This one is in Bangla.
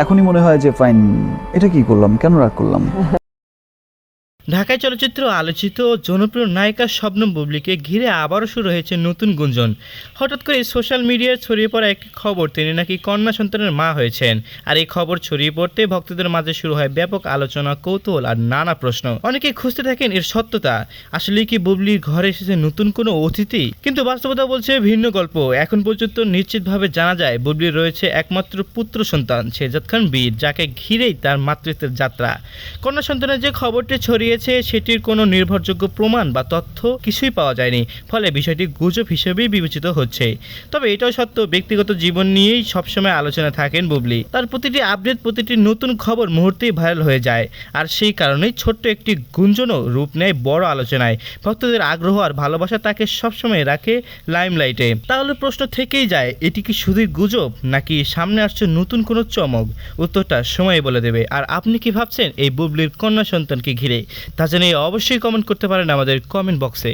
এখনই মনে হয় যে ফাইন, এটা কি করলাম, কেন রাগ করলাম। ঢাকায় চলচ্চিত্র আলোচিত জনপ্রিয় নায়িকা শবনম বুবলীকে ঘিরে আবারও শুরু হয়েছে নতুন গুঞ্জন। হঠাৎ করে সোশ্যাল মিডিয়ায় ছড়িয়ে পড়া একটি খবর তিনি নাকি কন্যা সন্তানের মা হয়েছেন। আর এই খবর ছড়িয়ে পড়তে ভক্তদের মাঝে শুরু হয় ব্যাপক আলোচনা, কৌতূহল আর নানা প্রশ্ন। অনেকে খুঁজতে থাকেন এর সত্যতা, আসলে কি বুবলির ঘরে এসেছে নতুন কোনো অতিথি? কিন্তু বাস্তবতা বলছে ভিন্ন গল্প। এখন পর্যন্ত নিশ্চিতভাবে জানা যায় বুবলির রয়েছে একমাত্র পুত্র সন্তান শেহজাদ খান বীর, যাকে ঘিরেই তার মাতৃত্বের যাত্রা। কন্যা সন্তানের যে খবরটি ছড়িয়েছে সেটির কোনো নির্ভরযোগ্য প্রমাণ বা তথ্য কিছুই পাওয়া যায়নি, ফলে বিষয়টি গুজব হিসেবেই বিবেচিত হচ্ছে। তবে এটাও সত্য, ব্যক্তিগত জীবন নিয়েই সবসময় আলোচনা থাকেন বুবলি। তার প্রতিটি আপডেট, প্রতিটি নতুন খবর মুহূর্তেই ভাইরাল হয়ে যায়। আর সেই কারণেই ছোট্ট একটি গুঞ্জনও রূপ নেয় বড় আলোচনায়। ভক্তদের আগ্রহ আর ভালোবাসা তাকে সবসময় রাখে লাইমলাইটে। তাহলে প্রশ্ন থেকেই যায়, এটি কি শুধুই গুজব, নাকি সামনে আসছে নতুন কোনো চমক? উত্তরটা সময় বলে দেবে। আর আপনি কি ভাবছেন এই বুবলির কন্যা সন্তানকে ঘিরে? তা জানিয়ে অবশ্যই কমেন্ট করতে পারেন আমাদের কমেন্ট বক্সে।